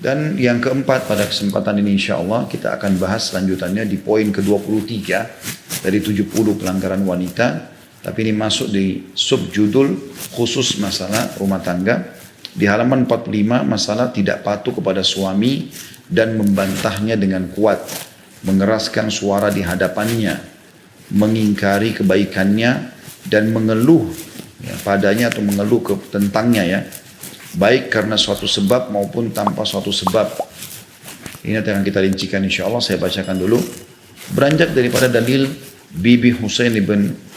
Dan yang keempat pada kesempatan ini insya Allah kita akan bahas lanjutannya di poin ke-23 dari 70 pelanggaran wanita. Tapi ini masuk di subjudul khusus masalah rumah tangga. Di halaman 45 masalah tidak patuh kepada suami dan membantahnya dengan kuat. Mengeraskan suara di hadapannya. Mengingkari kebaikannya dan mengeluh ya, padanya atau mengeluh tentangnya ya. Baik karena suatu sebab maupun tanpa suatu sebab. Ini nanti akan kita rincikan insya Allah. Saya bacakan dulu. Beranjak daripada dalil Bibi Husain ibn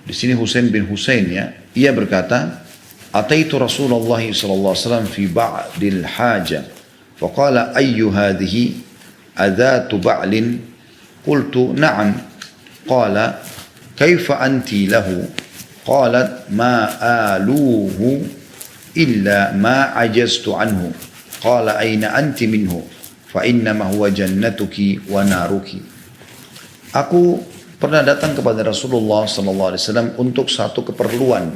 di sini Husain bin Husain ya. Ia berkata, "Ataitu Rasulullah sallallahu alaihi wasallam fi ba'dil haja. Faqala ayyu hadhihi adatu ba'lin?" Qultu na'am. Qala kaifa anti lahu? Qalat ma aluhu illa ma ajaztu anhu. Qala aina anti minhu? Fa innama huwa jannatuki wa naruki. Aku pernah datang kepada Rasulullah SAW untuk satu keperluan.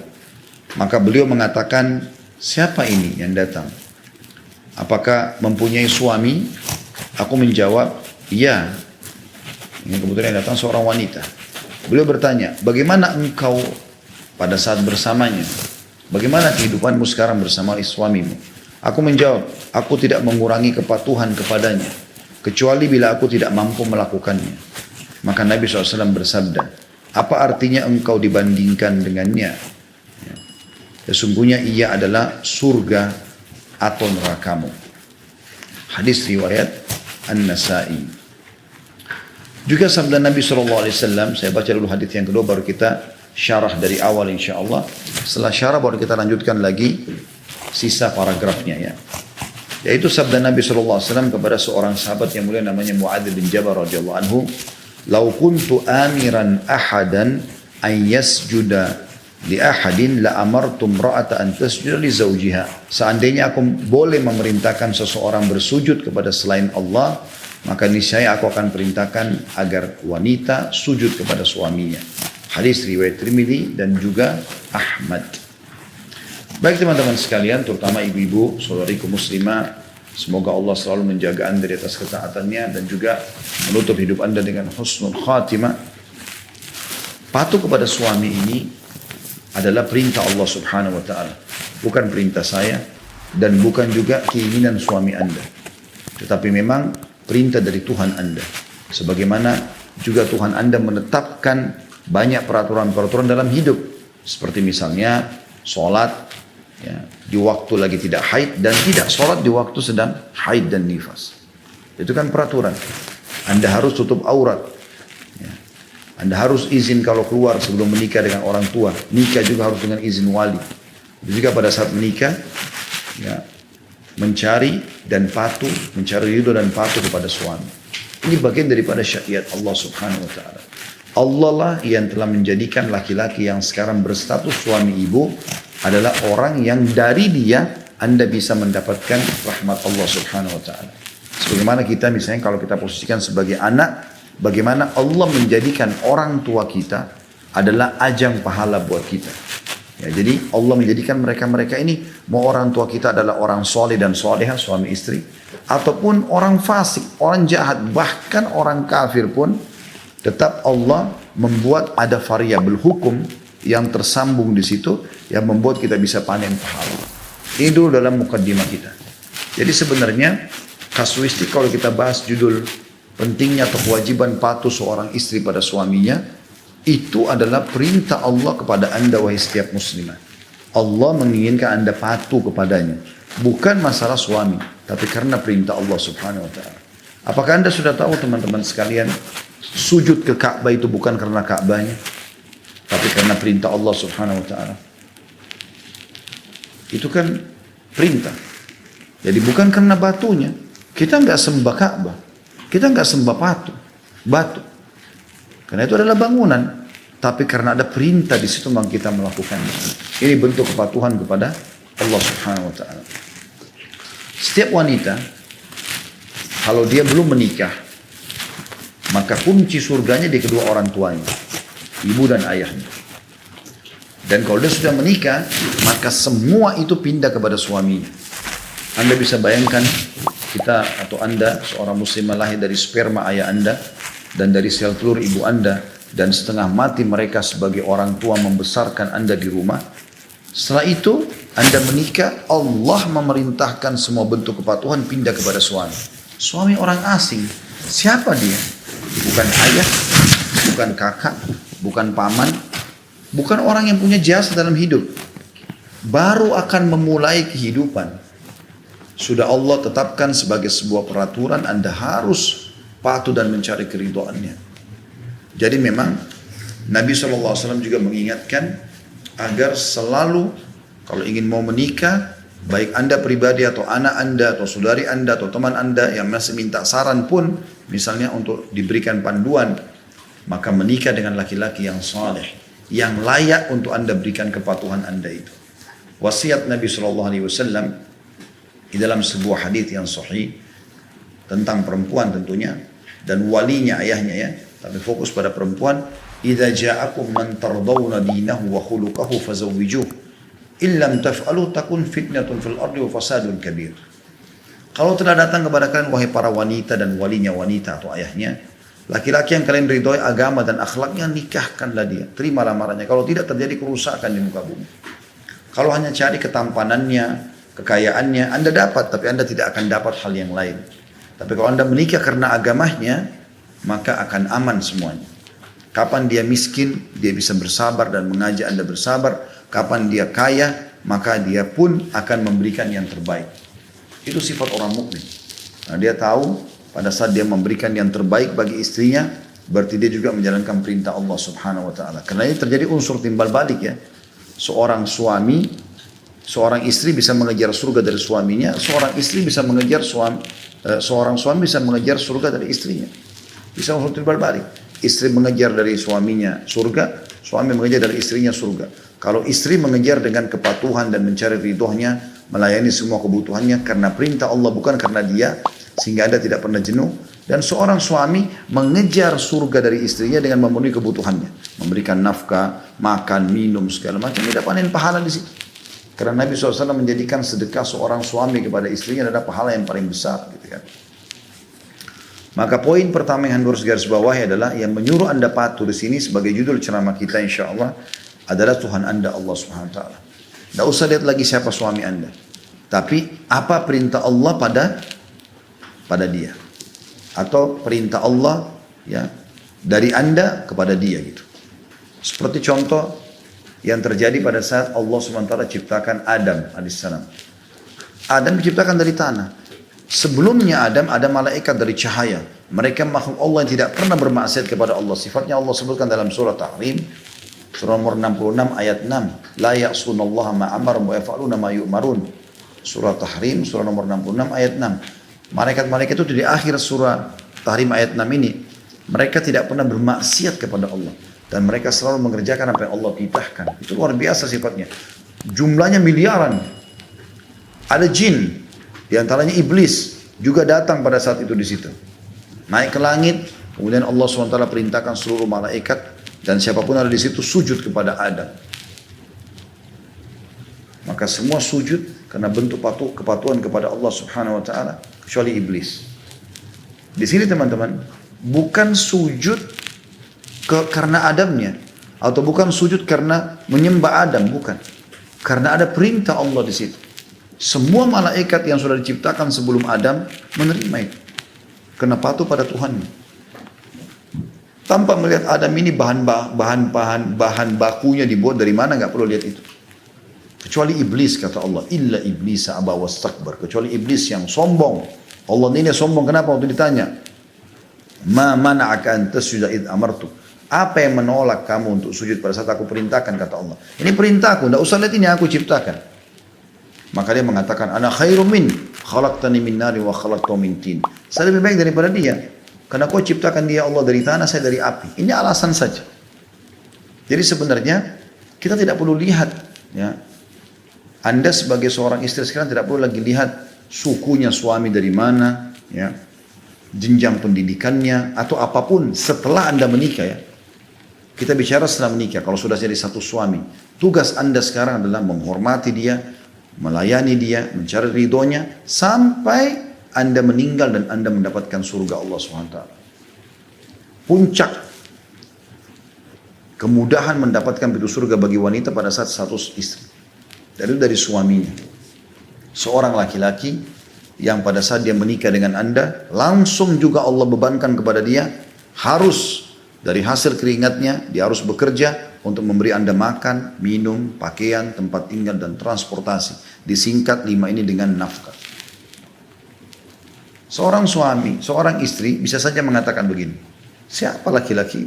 Maka beliau mengatakan, siapa ini yang datang? Apakah mempunyai suami? Aku menjawab, iya. Ini kebetulan yang datang seorang wanita. Beliau bertanya, bagaimana engkau pada saat bersamanya? Bagaimana kehidupanmu sekarang bersama suamimu? Aku menjawab, aku tidak mengurangi kepatuhan kepadanya, kecuali bila aku tidak mampu melakukannya. Maka Nabi SAW bersabda, apa artinya engkau dibandingkan dengannya? Ya. Sesungguhnya ia adalah surga atau nerakamu. Hadis riwayat An-Nasai. Juga sabda Nabi SAW, saya baca dulu hadis yang kedua baru kita syarah dari awal insyaAllah. Setelah syarah baru kita lanjutkan lagi sisa paragrafnya ya. Yaitu sabda Nabi SAW kepada seorang sahabat yang mulia namanya Mu'adz bin Jabal radhiyallahu anhu. Lau kuntu amiran ahadan an yasjuda li ahadin la amartum ra'ata an tasjuda li zawjiha. Seandainya aku boleh memerintahkan seseorang bersujud kepada selain Allah, maka niscaya aku akan perintahkan agar wanita sujud kepada suaminya. Hadis riwayat Tirmidzi dan juga Ahmad. Baik teman-teman sekalian, terutama ibu-ibu, saudariku muslimah, semoga Allah selalu menjaga anda di atas ketaatannya dan juga menutup hidup anda dengan husnul khatimah. Patuh kepada suami ini adalah perintah Allah Subhanahu wa taala, bukan perintah saya dan bukan juga keinginan suami anda. Tetapi memang perintah dari Tuhan anda. Sebagaimana juga Tuhan anda menetapkan banyak peraturan-peraturan dalam hidup. Seperti misalnya sholat ya, di waktu lagi tidak haid dan tidak sholat di waktu sedang haid dan nifas. Itu kan peraturan. Anda harus tutup aurat. Ya. Anda harus izin kalau keluar sebelum menikah dengan orang tua. Nikah juga harus dengan izin wali. Juga pada saat menikah, ya, mencari dan patuh, mencari ridho dan patuh kepada suami. Ini bagian daripada syariat Allah Subhanahu wa taala. Allah lah yang telah menjadikan laki-laki yang sekarang berstatus suami ibu adalah orang yang dari dia Anda bisa mendapatkan rahmat Allah Subhanahu wa taala. Sebagaimana kita misalnya kalau kita posisikan sebagai anak, bagaimana Allah menjadikan orang tua kita adalah ajang pahala buat kita. Ya, jadi Allah menjadikan mereka-mereka ini, mau orang tua kita adalah orang soleh dan soleha, suami istri, ataupun orang fasik, orang jahat, bahkan orang kafir pun, tetap Allah membuat ada variabel hukum yang tersambung di situ yang membuat kita bisa panen pahala. Ini dulu dalam mukaddimah kita. Jadi sebenarnya kasuistik kalau kita bahas judul pentingnya atau kewajiban patuh seorang istri pada suaminya, itu adalah perintah Allah kepada anda wahai setiap muslimah. Allah menginginkan anda patuh kepadanya. Bukan masalah suami, tapi karena perintah Allah Subhanahu wa ta'ala. Apakah anda sudah tahu teman-teman sekalian, sujud ke Ka'bah itu bukan karena Ka'bahnya, tapi karena perintah Allah Subhanahu wa ta'ala. Itu kan perintah. Jadi bukan karena batunya. Kita enggak sembah Ka'bah. Kita enggak sembah batu. Karena itu adalah bangunan. Tapi karena ada perintah di situ maka kita melakukannya. Ini bentuk kepatuhan kepada Allah Subhanahu wa ta'ala. Setiap wanita, kalau dia belum menikah, maka kunci surganya di kedua orang tuanya, ibu dan ayahnya. Dan kalau dia sudah menikah, maka semua itu pindah kepada suaminya. Anda bisa bayangkan kita atau Anda seorang muslimah lahir dari sperma ayah Anda dan dari sel telur ibu Anda dan setengah mati mereka sebagai orang tua membesarkan Anda di rumah. Setelah itu Anda menikah, Allah memerintahkan semua bentuk kepatuhan pindah kepada suami. Suami orang asing, siapa dia? Bukan ayah, bukan kakak, bukan paman, bukan orang yang punya jasa dalam hidup. Baru akan memulai kehidupan. Sudah Allah tetapkan sebagai sebuah peraturan, Anda harus patuh dan mencari keridhaannya. Jadi memang Nabi SAW juga mengingatkan agar selalu kalau ingin mau menikah, baik Anda pribadi atau anak Anda atau saudari Anda atau teman Anda yang masih minta saran pun, misalnya untuk diberikan panduan, maka menikah dengan laki-laki yang saleh, yang layak untuk Anda berikan kepatuhan Anda itu. Wasiat Nabi SAW di dalam sebuah hadis yang sahih tentang perempuan tentunya dan walinya ayahnya ya, tapi fokus pada perempuan. Idza ja'akum man tardawna dinahu wa khuluquhu fazawwijuh illam taf'alu takun fitnatun fil ardi wa fasadun kabir. Kalau telah datang kepada kalian wahai para wanita dan walinya wanita atau ayahnya, laki-laki yang kalian ridhoi agama dan akhlaknya, nikahkanlah dia, terima lamarannya. Kalau tidak terjadi kerusakan di muka bumi. Kalau hanya cari ketampanannya, kekayaannya, Anda dapat, tapi Anda tidak akan dapat hal yang lain. Tapi kalau Anda menikah karena agamanya, maka akan aman semuanya. Kapan dia miskin, dia bisa bersabar dan mengajak Anda bersabar. Kapan dia kaya, maka dia pun akan memberikan yang terbaik. Itu sifat orang mukmin. Nah, dia tahu pada saat dia memberikan yang terbaik bagi istrinya, berarti dia juga menjalankan perintah Allah Subhanahu wa taala. Karena ini terjadi unsur timbal balik ya. Seorang istri bisa mengejar surga dari suaminya, seorang suami bisa mengejar surga dari istrinya. Bisa unsur timbal balik. Istri mengejar dari suaminya surga, suami mengejar dari istrinya surga. Kalau istri mengejar dengan kepatuhan dan mencari ridhonya, melayani semua kebutuhannya karena perintah Allah bukan karena dia, sehingga Anda tidak pernah jenuh. Dan seorang suami mengejar surga dari istrinya dengan memenuhi kebutuhannya, memberikan nafkah, makan, minum segala macam, tidak panen pahala di situ. Karena Nabi SAW menjadikan sedekah seorang suami kepada istrinya adalah pahala yang paling besar, gitu kan. Maka poin pertama yang harus garis bawahi adalah yang menyuruh Anda patuh di sini sebagai judul ceramah kita insya Allah adalah Tuhan Anda, Allah Subhanahu Wa Taala. Tidak usah lihat lagi siapa suami Anda, tapi apa perintah Allah pada dia, atau perintah Allah ya dari Anda kepada dia gitu. Seperti contoh yang terjadi pada saat Allah Subhanahu Wa Taala ciptakan Adam alaihissalam. Adam diciptakan dari tanah. Sebelumnya Adam ada malaikat dari cahaya. Mereka makhluk Allah yang tidak pernah bermaksiat kepada Allah. Sifatnya Allah sebutkan dalam surah Tahrim, surah nomor 66 ayat 6. La ya'sunallaha ma amarum wa yaf'aluna ma yu'marun. Surah Tahrim, surah nomor 66 ayat 6. Malaikat-malaikat itu di akhir surah Tahrim ayat 6 ini, mereka tidak pernah bermaksiat kepada Allah. Dan mereka selalu mengerjakan apa yang Allah titahkan. Itu luar biasa sifatnya. Jumlahnya miliaran. Ada jin, di antaranya iblis juga datang pada saat itu di situ. Naik ke langit, kemudian Allah SWT perintahkan seluruh malaikat dan siapapun ada di situ sujud kepada Adam. Maka semua sujud karena bentuk kepatuhan kepada Allah Subhanahu wa taala kecuali iblis. Di sini teman-teman, bukan sujud karena Adamnya atau bukan sujud karena menyembah Adam, bukan. Karena ada perintah Allah di situ. Semua malaikat yang sudah diciptakan sebelum Adam menerima itu. Karena patuh pada Tuhannya. Tanpa melihat Adam ini bahan bakunya dibuat dari mana, nggak perlu lihat itu. Kecuali iblis, kata Allah, illa iblis aba wastakbar. Kecuali iblis yang sombong. Allah ini sombong, kenapa? Waktu ditanya, ma mana'aka an tasjuda id amartu. Apa yang menolak kamu untuk sujud pada saat aku perintahkan, kata Allah. Ini perintahku, tidak usah lihat ini aku ciptakan. Maka dia mengatakan, ana khairum min, khalaqtani min nari wa khalaqtahu min tin. Saya lebih baik daripada dia. Karena kau ciptakan dia Allah dari tanah, saya dari api. Ini alasan saja. Jadi sebenarnya kita tidak perlu lihat, ya. Anda sebagai seorang istri sekarang tidak perlu lagi lihat sukunya suami dari mana, ya, jenjang pendidikannya atau apapun setelah Anda menikah, ya. Kita bicara setelah menikah. Kalau sudah jadi satu suami, tugas Anda sekarang adalah menghormati dia, melayani dia, mencari ridhonya, sampai Anda meninggal dan Anda mendapatkan surga Allah SWT. Puncak kemudahan mendapatkan pintu surga bagi wanita pada saat status istri. Dari suaminya. Seorang laki-laki yang pada saat dia menikah dengan Anda, langsung juga Allah bebankan kepada dia, harus dari hasil keringatnya, dia harus bekerja untuk memberi Anda makan, minum, pakaian, tempat tinggal, dan transportasi. Disingkat 5 ini dengan nafkah. Seorang suami, seorang istri bisa saja mengatakan begini, siapa laki-laki?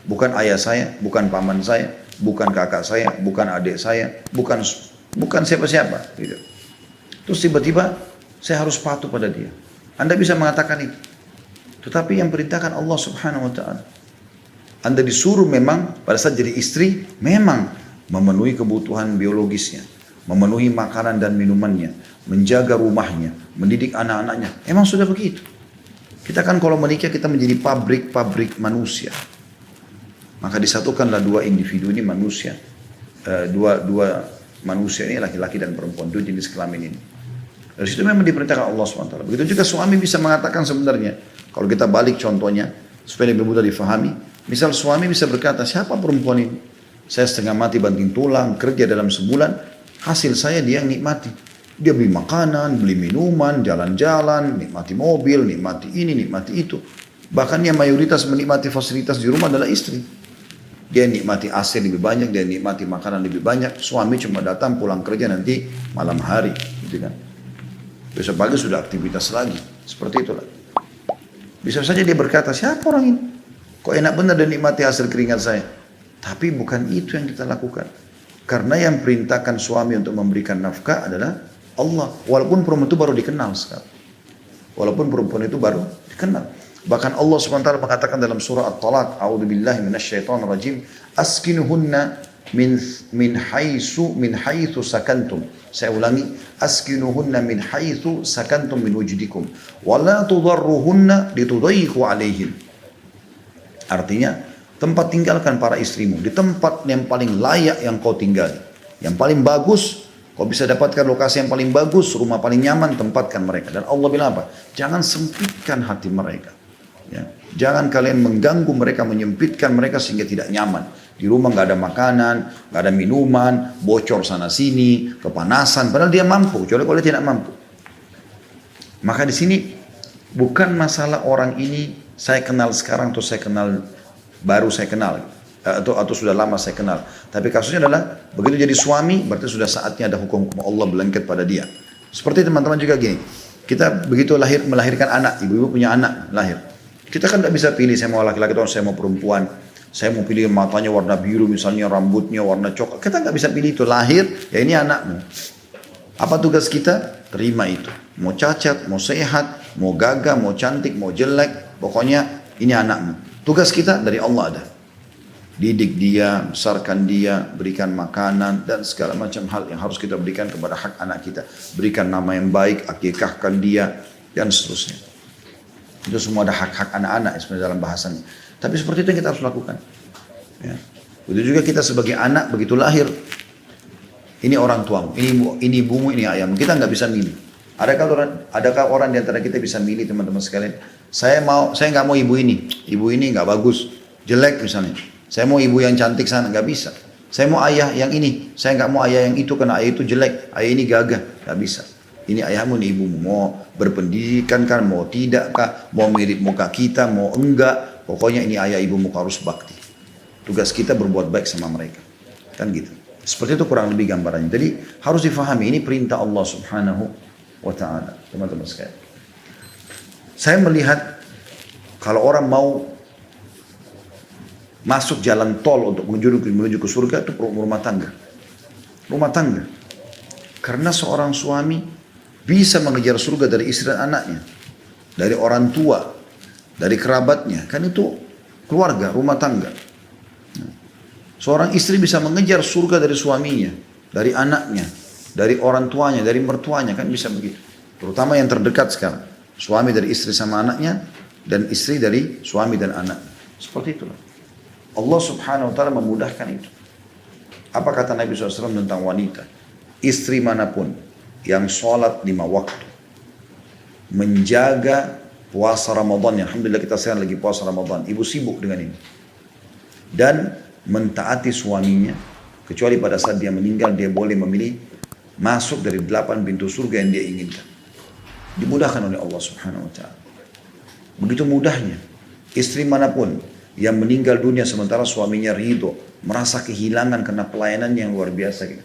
Bukan ayah saya, bukan paman saya, bukan kakak saya, bukan adik saya, bukan siapa-siapa. Gitu. Terus tiba-tiba saya harus patuh pada dia. Anda bisa mengatakan itu. Tetapi yang perintahkan Allah Subhanahu wa Ta'ala. Anda disuruh memang pada saat jadi istri, memang memenuhi kebutuhan biologisnya, memenuhi makanan dan minumannya, menjaga rumahnya, mendidik anak-anaknya. Emang sudah begitu. Kita kan kalau menikah kita menjadi pabrik manusia. Maka disatukanlah dua individu ini manusia. Dua manusia ini laki-laki dan perempuan, dua jenis kelamin ini. Dari situ memang diperintahkan Allah SWT. Begitu juga suami bisa mengatakan sebenarnya, kalau kita balik contohnya, supaya lebih mudah difahami, misal suami bisa berkata, siapa perempuan ini? Saya setengah mati banting tulang, kerja dalam sebulan, hasil saya dia yang nikmati. Dia beli makanan, beli minuman, jalan-jalan, nikmati mobil, nikmati ini, nikmati itu. Bahkan yang mayoritas menikmati fasilitas di rumah adalah istri. Dia nikmati AC lebih banyak, dia nikmati makanan lebih banyak. Suami cuma datang pulang kerja nanti malam hari, gitu kan. Besok pagi sudah aktivitas lagi, seperti itulah. Bisa saja dia berkata, siapa orang ini? Kok enak benar dan nikmati hasil keringat saya? Tapi bukan itu yang kita lakukan. Karena yang perintahkan suami untuk memberikan nafkah adalah Allah. Walaupun perempuan itu baru dikenal sekarang. Walaupun perempuan itu baru dikenal. Bahkan Allah SWT mengatakan dalam surah At-Talaq, A'udzubillahi minasyaitonirrajim, askinuhunna min haitsu sakantum. Saya ulangi, askinuhunna min haitsu sakantum min wujdikum wa la tudarruhunna litudayyiqu alaihim. Artinya, tempat tinggalkan para istrimu di tempat yang paling layak yang kau tinggali, yang paling bagus. Kau bisa dapatkan lokasi yang paling bagus, rumah paling nyaman, tempatkan mereka. Dan Allah bilang apa? Jangan sempitkan hati mereka. Ya. Jangan kalian mengganggu mereka, menyempitkan mereka sehingga tidak nyaman. Di rumah nggak ada makanan, nggak ada minuman, bocor sana sini, kepanasan. Padahal dia mampu, kecuali kalau dia tidak mampu. Maka di sini bukan masalah orang ini saya kenal sekarang atau saya kenal baru saya kenal atau sudah lama saya kenal. Tapi kasusnya adalah begitu jadi suami berarti sudah saatnya ada hukum-hukum Allah berlengket pada dia. Seperti teman-teman juga gini. Kita begitu melahirkan anak, ibu-ibu punya anak lahir. Kita kan tidak bisa pilih saya mau laki-laki atau saya mau perempuan. Saya mau pilih matanya warna biru misalnya, rambutnya warna coklat. Kita nggak bisa pilih itu, lahir ya ini anakmu. Apa tugas kita? Terima itu. Mau cacat, mau sehat, mau gagah, mau cantik, mau jelek, pokoknya ini anakmu. Tugas kita dari Allah ada. Didik dia, besarkan dia, berikan makanan dan segala macam hal yang harus kita berikan kepada hak anak kita. Berikan nama yang baik, akikahkan dia dan seterusnya. Itu semua ada hak-hak anak-anak sebenarnya dalam bahasanya. Tapi seperti itu yang kita harus lakukan. Ya. Begitu juga kita sebagai anak begitu lahir. Ini orang tuamu, ini ibumu, ini ayahmu. Kita nggak bisa milih. Adakah orang di antara kita bisa milih teman-teman sekalian? Saya nggak mau ibu ini nggak bagus, jelek misalnya. Saya mau ibu yang cantik sana, nggak bisa. Saya mau ayah yang ini, saya nggak mau ayah yang itu karena ayah itu jelek, ayah ini gagah, nggak bisa. Ini ayahmu, ini ibumu, mau berpendidikan kan, mau tidak kah, mau mirip muka kita, mau enggak, pokoknya ini ayah ibumu harus bakti. Tugas kita berbuat baik sama mereka, kan gitu. Seperti itu kurang lebih gambarannya. Jadi harus difahami ini perintah Allah Subhanahu wa Ta'ala, teman-teman sekalian. Saya melihat kalau orang mau masuk jalan tol untuk menuju ke surga itu rumah tangga. Rumah tangga. Karena seorang suami bisa mengejar surga dari istri dan anaknya, dari orang tua, dari kerabatnya. Kan itu keluarga, rumah tangga. Seorang istri bisa mengejar surga dari suaminya, dari anaknya, dari orang tuanya, dari mertuanya, kan bisa begitu. Terutama yang terdekat sekarang. Suami dari istri sama anaknya, dan istri dari suami dan anak. Seperti itulah. Allah Subhanahu wa Ta'ala memudahkan itu. Apa kata Nabi SAW tentang wanita? istri manapun yang sholat 5 waktu, menjaga puasa Ramadan, alhamdulillah kita sekarang lagi puasa Ramadan, ibu sibuk dengan ini, dan mentaati suaminya, kecuali pada saat dia meninggal dia boleh memilih masuk dari 8 pintu surga yang dia inginkan. Dimudahkan oleh Allah Subhanahu wa Ta'ala. Begitu mudahnya. Istri manapun yang meninggal dunia sementara suaminya ridho, merasa kehilangan karena pelayanan yang luar biasa gitu,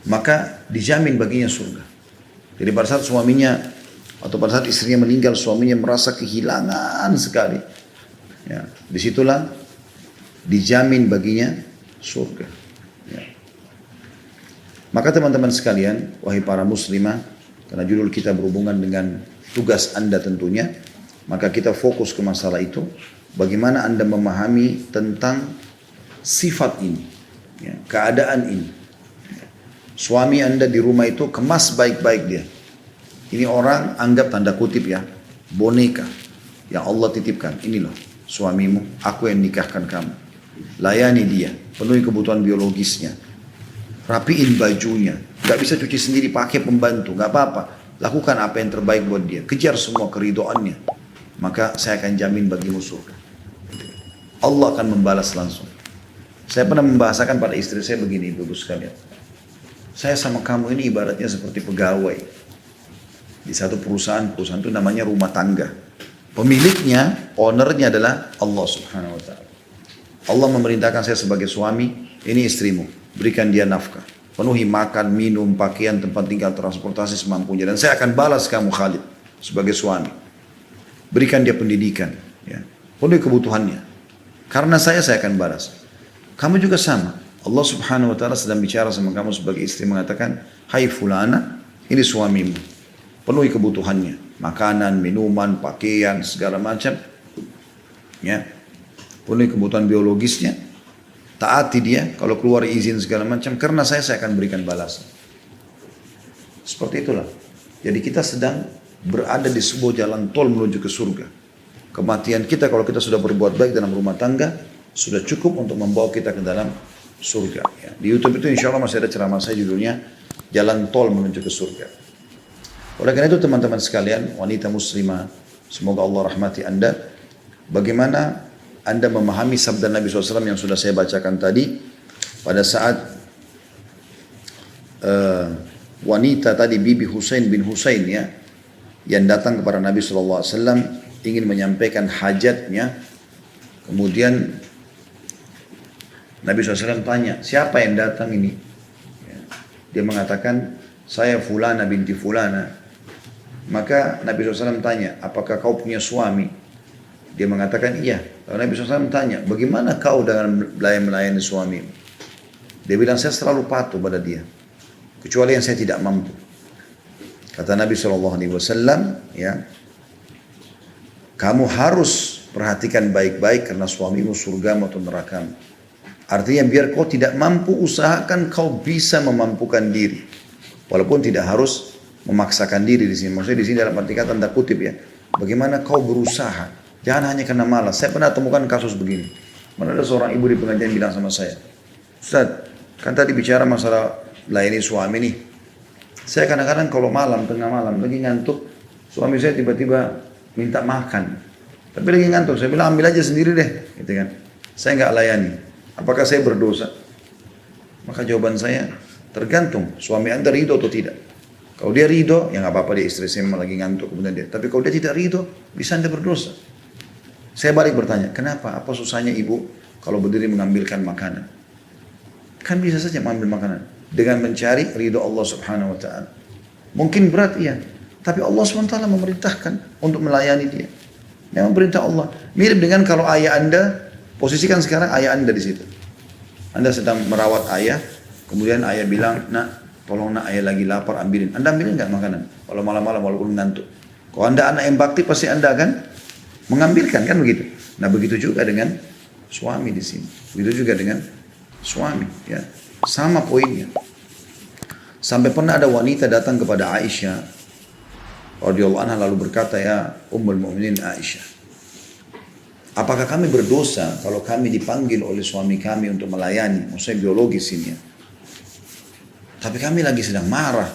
maka dijamin baginya surga. Jadi pada saat suaminya atau pada saat istrinya meninggal, suaminya merasa kehilangan sekali, ya, disitulah dijamin baginya surga, ya. Maka teman-teman sekalian, wahai para muslimah, karena judul kita berhubungan dengan tugas Anda tentunya, maka kita fokus ke masalah itu. Bagaimana Anda memahami tentang sifat ini, ya, keadaan ini. Suami Anda di rumah itu kemas baik-baik dia. Ini orang anggap tanda kutip ya, boneka yang Allah titipkan. Ini loh suamimu, aku yang nikahkan kamu. Layani dia, penuhi kebutuhan biologisnya. Rapiin bajunya, gak bisa cuci sendiri pakai pembantu, gak apa-apa. Lakukan apa yang terbaik buat dia, kejar semua keridoannya. Maka saya akan jamin bagimu surga. Allah akan membalas langsung. Saya pernah membahasakan pada istri saya begini, ibu sekalian. Saya sama kamu ini ibaratnya seperti pegawai di satu perusahaan itu namanya rumah tangga. Pemiliknya, ownernya adalah Allah Subhanahu wa Ta'ala. Allah memerintahkan saya sebagai suami, ini istrimu, berikan dia nafkah, penuhi makan, minum, pakaian, tempat tinggal, transportasi semampunya, dan saya akan balas kamu Khalid sebagai suami. Berikan dia pendidikan, ya, penuhi kebutuhannya. Karena saya akan balas. Kamu juga sama. Allah Subhanahu wa Ta'ala sedang bicara sama kamu sebagai istri, mengatakan, hai fulana, ini suamimu, penuhi kebutuhannya, makanan, minuman, pakaian, segala macam, ya, penuhi kebutuhan biologisnya, taati dia, kalau keluar izin segala macam, karena saya akan berikan balasan. Seperti itulah. Jadi kita sedang berada di sebuah jalan tol menuju ke surga. Kematian kita kalau kita sudah berbuat baik dalam rumah tangga, sudah cukup untuk membawa kita ke dalam surga. Ya. Di YouTube itu insya Allah masih ada ceramah saya judulnya Jalan Tol Menuju ke Surga. Oleh karena itu teman-teman sekalian, wanita muslimah, semoga Allah rahmati Anda. Bagaimana Anda memahami sabda Nabi SAW yang sudah saya bacakan tadi, pada saat wanita tadi Bibi Husain bin Husain ya, yang datang kepada Nabi SAW ingin menyampaikan hajatnya. Kemudian Nabi SAW tanya, siapa yang datang ini? Dia mengatakan, saya fulana binti fulana. Maka Nabi SAW tanya, apakah kau punya suami? Dia mengatakan iya. Lalu Nabi SAW tanya, bagaimana kau dengan melayani suami? Dia bilang, saya selalu patuh pada dia, kecuali yang saya tidak mampu. Kata Nabi SAW, ya, kamu harus perhatikan baik-baik karena suamimu surgamu atau nerakamu. Artinya biar kau tidak mampu, usahakan kau bisa memampukan diri. Walaupun tidak harus memaksakan diri di sini. Maksudnya di sini dalam arti kata tanda kutip ya. Bagaimana kau berusaha. Jangan hanya karena malas. Saya pernah temukan kasus begini. Mana ada seorang ibu di pengajian bilang sama saya, Ustaz, kan tadi bicara masalah layani suami nih. Saya kadang-kadang kalau malam, tengah malam, lagi ngantuk, suami saya tiba-tiba minta makan. Tapi lagi ngantuk, saya bilang ambil aja sendiri deh. Gitu kan. Saya nggak layani. Apakah saya berdosa? Maka jawaban saya, tergantung suami Anda ridho atau tidak. Kalau dia ridho, ya nggak apa-apa, dia istri saya memang lagi ngantuk kemudian dia. Tapi kalau dia tidak ridho, bisa Anda berdosa. Saya balik bertanya, kenapa? Apa susahnya ibu kalau berdiri mengambilkan makanan? Kan bisa saja mengambil makanan dengan mencari ridho Allah Subhanahu Wa Taala. Mungkin berat iya, tapi Allah SWT memerintahkan untuk melayani dia. Memang perintah Allah. Mirip dengan kalau ayah Anda, posisikan sekarang ayah Anda di situ. Anda sedang merawat ayah, kemudian ayah bilang, nak, tolong nak, ayah lagi lapar, ambilin. Anda ambilin nggak makanan? Kalau malam-malam walaupun ngantuk. Kalau Anda anak yang bakti, pasti Anda akan mengambilkan, kan begitu? Nah begitu juga dengan suami di sini. Begitu juga dengan suami, ya. Sama poinnya. Sampai pernah ada wanita datang kepada Aisyah radhiyallahu anha lalu berkata, ya Ummul Mukminin Aisyah, apakah kami berdosa kalau kami dipanggil oleh suami kami untuk melayani, maksudnya biologis ini ya. Tapi kami lagi sedang marah,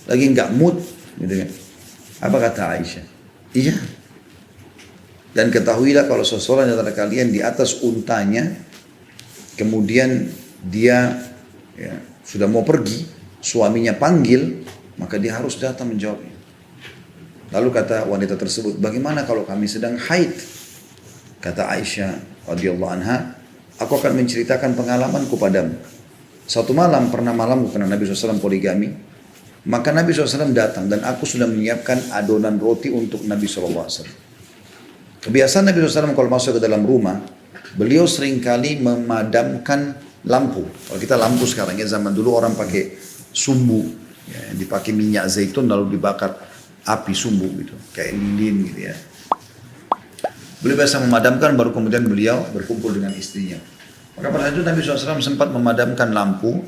lagi nggak mood, gitu kan. Apa kata Aisyah? Iya. Dan ketahuilah kalau seseorang di antara kalian di atas untanya, kemudian dia ya, sudah mau pergi, suaminya panggil, maka dia harus datang menjawabnya. Lalu kata wanita tersebut, bagaimana kalau kami sedang haid? Kata Aisyah radhiyallahu anha, aku akan menceritakan pengalamanku padamu. Satu malam, pernah malam karena Nabi SAW poligami, maka Nabi SAW datang dan aku sudah menyiapkan adonan roti untuk Nabi SAW. Kebiasaan Nabi SAW kalau masuk ke dalam rumah, beliau seringkali memadamkan lampu. Kalau kita lampu sekarang ya, zaman dulu orang pakai sumbu, ya, dipakai minyak zaitun lalu dibakar api sumbu gitu, kayak lilin gitu ya. Beliau biasa memadamkan, baru kemudian beliau berkumpul dengan istrinya. Maka pada saat itu Nabi SAW sempat memadamkan lampu,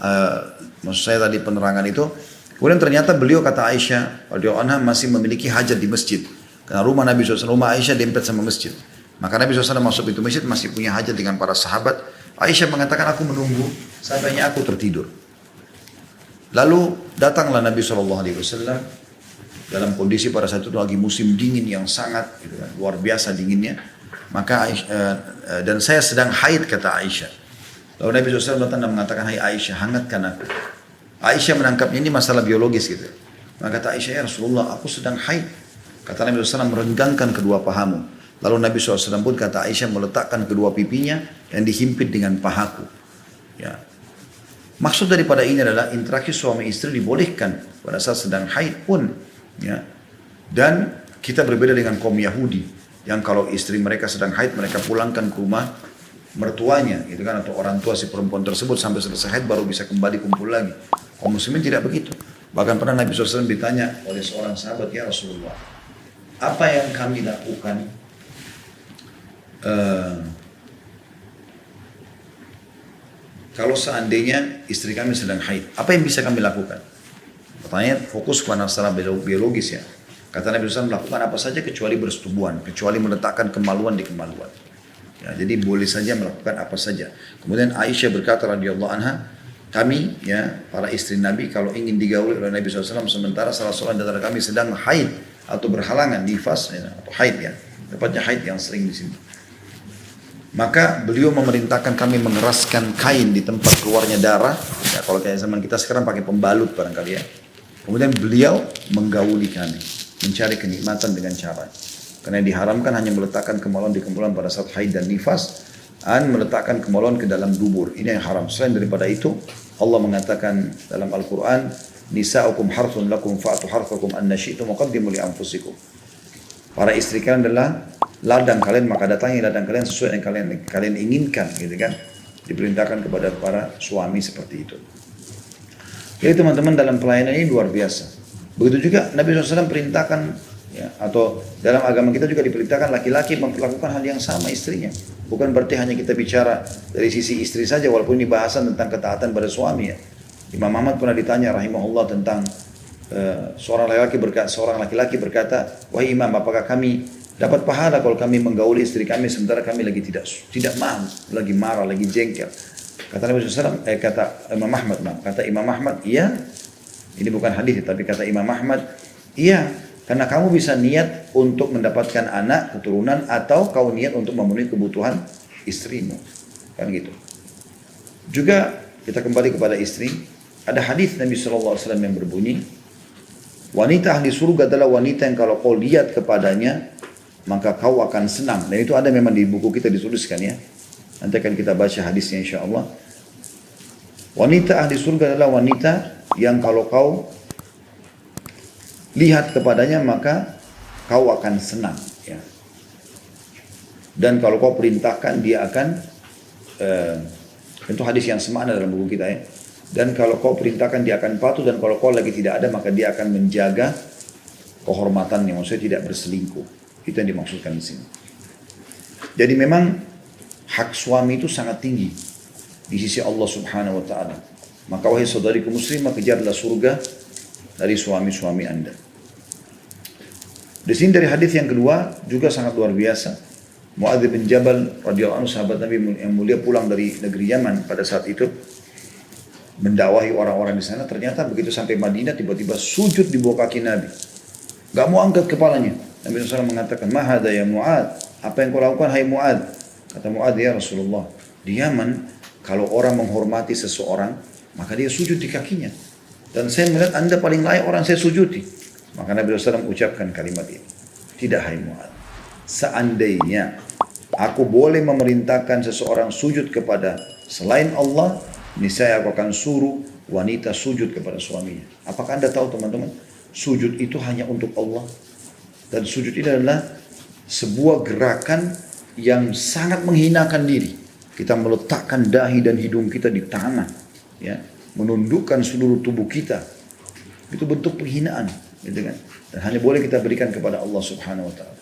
maksud saya tadi penerangan itu. Kemudian ternyata beliau, kata Aisyah radhiyallahu anha, masih memiliki hajat di masjid. Karena rumah Nabi SAW, rumah Aisyah dempet sama masjid. Maka Nabi SAW masuk pintu masjid masih punya hajat dengan para sahabat. Aisyah mengatakan, aku menunggu sampainya aku tertidur. Lalu datanglah Nabi SAW dalam kondisi pada saat itu lagi musim dingin yang sangat gitu kan, luar biasa dinginnya. Maka dan saya sedang haid, kata Aisyah. Lalu Nabi SAW datang dan mengatakan, hai Aisyah, hangatkan aku. Aisyah menangkapnya ini masalah biologis gitu. Maka kata Aisyah, ya Rasulullah, aku sedang haid. Kata Nabi SAW, merenggangkan kedua pahamu. Lalu Nabi SAW pun, kata Aisyah, meletakkan kedua pipinya yang dihimpit dengan pahaku. Ya. Maksud daripada ini adalah interaksi suami istri dibolehkan pada saat sedang haid pun. Ya. Dan kita berbeda dengan kaum Yahudi, yang kalau istri mereka sedang haid, mereka pulangkan ke rumah mertuanya, gitu kan, atau orang tua si perempuan tersebut sampai selesai haid baru bisa kembali kumpul lagi. Kaum muslimin tidak begitu. Bahkan pernah Nabi SAW ditanya oleh seorang sahabat, ya Rasulullah, apa yang kami lakukan kalau seandainya istri kami sedang haid, apa yang bisa kami lakukan? Pertanyaan fokus kepada masalah biologis ya. Kata Nabi SAW, melakukan apa saja kecuali bersetubuhan, kecuali meletakkan kemaluan di kemaluan. Ya, jadi boleh saja melakukan apa saja. Kemudian Aisyah berkata radhiyallahu anha, kami ya para istri Nabi kalau ingin digauli oleh Nabi SAW sementara salah seorang dari kami sedang haid atau berhalangan nifas ya, atau haid ya, tepatnya haid yang sering di sini. Maka beliau memerintahkan kami mengeraskan kain di tempat keluarnya darah. Ya, kalau kayak zaman kita sekarang pakai pembalut barangkali ya. Kemudian beliau menggauli kami, mencari kenikmatan dengan cara. Karena diharamkan hanya meletakkan kemaluan di kemaluan pada saat haid dan nifas, dan meletakkan kemaluan ke dalam dubur. Ini yang haram. Selain daripada itu, Allah mengatakan dalam Al-Quran, Nisa'ukum harthun lakum fa'atu harthakum anna syi'tum wa qaddimu li anfusikum. Para istri kalian adalah ladang kalian, maka datangi ladang kalian sesuai yang kalian inginkan, gitu kan. Diperintahkan kepada para suami seperti itu. Jadi teman-teman, dalam pelayanan ini luar biasa. Begitu juga Nabi SAW perintahkan, ya, atau dalam agama kita juga diperintahkan laki-laki melakukan hal yang sama istrinya. Bukan berarti hanya kita bicara dari sisi istri saja, walaupun ini bahasan tentang ketaatan pada suami ya. Imam Ahmad pernah ditanya rahimahullah tentang seorang laki-laki berkata, wahai Imam, apakah kami dapat pahala kalau kami menggauli istri kami sementara kami lagi tidak mau, lagi marah, lagi jengkel? Kata Nabi SAW, kata Imam Ahmad, iya. Ini bukan hadis, tapi kata Imam Ahmad, iya. Karena kamu bisa niat untuk mendapatkan anak, keturunan, atau kau niat untuk memenuhi kebutuhan istrimu. Kan gitu. Juga kita kembali kepada istri. Ada hadis Nabi SAW yang berbunyi, wanita ahli surga adalah wanita yang kalau kau lihat kepadanya, maka kau akan senang. Dan itu ada memang di buku kita dituliskan ya. Nanti akan kita baca hadisnya insya Allah. Wanita ahli surga adalah wanita yang kalau kau lihat kepadanya maka kau akan senang ya. Dan kalau kau perintahkan dia akan tentu hadis yang semakna dalam buku kita ya. Dan kalau kau perintahkan dia akan patuh, dan kalau kau lagi tidak ada maka dia akan menjaga kehormatannya, maksudnya tidak berselingkuh. Itu yang dimaksudkan di sini. Jadi memang hak suami itu sangat tinggi di sisi Allah Subhanahu wa taala. Maka wahai saudariku muslimah, kejarlah surga dari suami-suami Anda. Di sini dari hadis yang kedua juga sangat luar biasa. Muadz bin Jabal radhiyallahu anhu, sahabat Nabi yang mulia, pulang dari negeri Yaman pada saat itu. mendakwahi orang-orang di sana. Ternyata begitu sampai Madinah tiba-tiba sujud di bawah kaki Nabi. Gak mau angkat kepalanya. Nabi SAW mengatakan, "Mahada ya Mu'ad, apa yang kau lakukan hai Mu'ad?" Kata Mu'ad, "Ya Rasulullah, di Yaman kalau orang menghormati seseorang, maka dia sujud di kakinya. Dan saya melihat anda paling layak orang saya sujudi." Maka Nabi SAW ucapkan kalimat ini, "Tidak hai Mu'ad, seandainya aku boleh memerintahkan seseorang sujud kepada selain Allah, niscaya aku akan suruh wanita sujud kepada suaminya." Apakah anda tahu teman-teman, sujud itu hanya untuk Allah. Dan sujud ini adalah sebuah gerakan yang sangat menghinakan diri. Kita meletakkan dahi dan hidung kita di tanah, ya, menundukkan seluruh tubuh kita. Itu bentuk penghinaan, gitu kan? Dan hanya boleh kita berikan kepada Allah Subhanahu wa taala.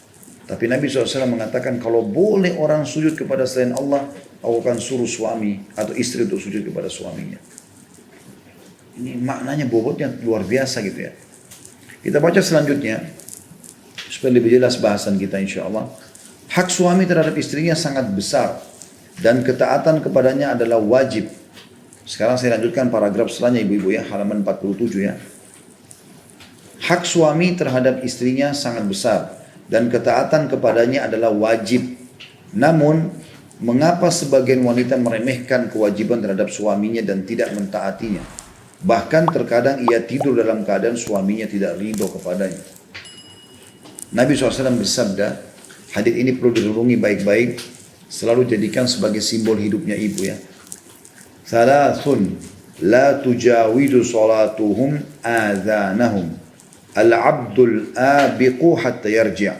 Tapi Nabi SAW mengatakan kalau boleh orang sujud kepada selain Allah, aku akan suruh suami atau istri untuk sujud kepada suaminya. Ini maknanya bobotnya luar biasa gitu ya. Kita baca selanjutnya supaya lebih jelas bahasan kita insya Allah. Hak suami terhadap istrinya sangat besar dan ketaatan kepadanya adalah wajib. Sekarang saya lanjutkan paragraf selanjutnya ibu-ibu ya, halaman 47 ya. Hak suami terhadap istrinya sangat besar dan ketaatan kepadanya adalah wajib. Namun, mengapa sebagian wanita meremehkan kewajiban terhadap suaminya dan tidak mentaatinya? Bahkan terkadang ia tidur dalam keadaan suaminya tidak ridho kepadanya. Nabi SAW bersabda, hadits ini perlu direnungi baik-baik, selalu jadikan sebagai simbol hidupnya ibu ya. Thalathun la tujawidu salatuhum adhanahum. Al-abdul abiqu hatta yarji'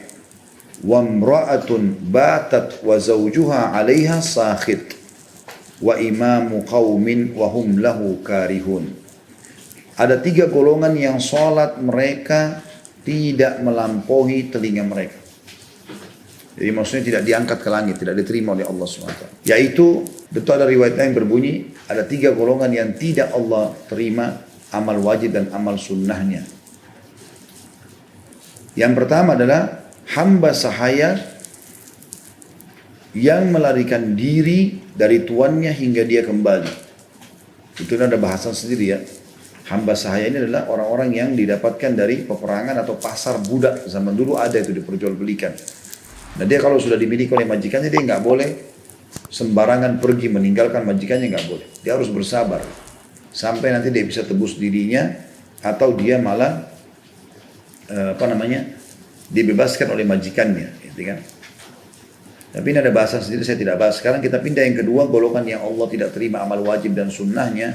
wa imra'atun batat wa zawjuha 'alayha sakhit wa imamu qaumin wa hum lahu karihun. Ada 3 golongan yang salat mereka tidak melampaui telinga mereka. Jadi maksudnya tidak diangkat ke langit, tidak diterima oleh Allah SWT. Yaitu, betul ada riwayat yang berbunyi, ada 3 golongan yang tidak Allah terima amal wajib dan amal sunnahnya. Yang pertama adalah hamba sahaya yang melarikan diri dari tuannya hingga dia kembali. Itu ada bahasan sendiri ya. Hamba sahaya ini adalah orang-orang yang didapatkan dari peperangan atau pasar budak. Zaman dulu ada itu diperjualbelikan. Nah dia kalau sudah dimiliki oleh majikannya, dia nggak boleh sembarangan pergi meninggalkan majikannya, nggak boleh. Dia harus bersabar sampai nanti dia bisa tebus dirinya atau dia malah dibebaskan oleh majikannya, gitu kan? Tapi ini ada bahasa sendiri, saya tidak bahas. Sekarang kita pindah yang kedua, golongan yang Allah tidak terima amal wajib dan sunnahnya,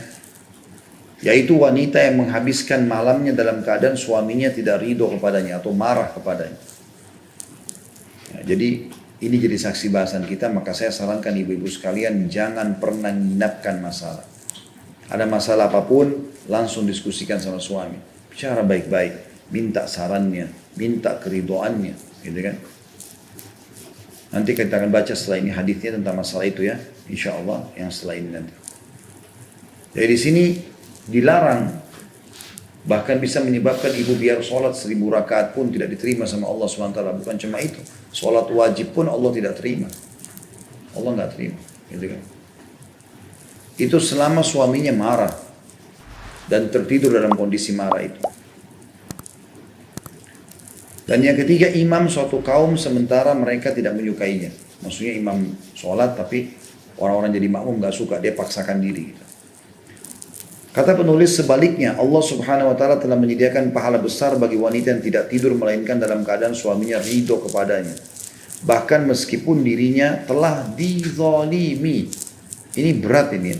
yaitu wanita yang menghabiskan malamnya dalam keadaan suaminya tidak ridho kepadanya atau marah kepadanya. Ya, jadi ini jadi saksi bahasan kita, maka saya sarankan ibu-ibu sekalian jangan pernah nginapkan masalah. Ada masalah apapun, langsung diskusikan sama suami. Bicara baik-baik, minta sarannya, minta keridoannya, gitu kan? Nanti kita akan baca setelah ini hadisnya tentang masalah itu ya, insya Allah yang setelah ini nanti. Jadi di sini dilarang, bahkan bisa menyebabkan ibu biar sholat 1000 rakaat pun tidak diterima sama Allah SWT. Bukan cuma itu, sholat wajib pun Allah tidak terima. Allah nggak terima, gitu kan? Itu selama suaminya marah dan tertidur dalam kondisi marah itu. Dan yang ketiga, imam suatu kaum sementara mereka tidak menyukainya. Maksudnya imam sholat tapi orang-orang jadi makmum nggak suka, dia paksakan diri. Gitu. Kata penulis sebaliknya, Allah Subhanahu Wa Taala telah menyediakan pahala besar bagi wanita yang tidak tidur melainkan dalam keadaan suaminya ridho kepadanya. Bahkan meskipun dirinya telah dizalimi. Ini berat ini.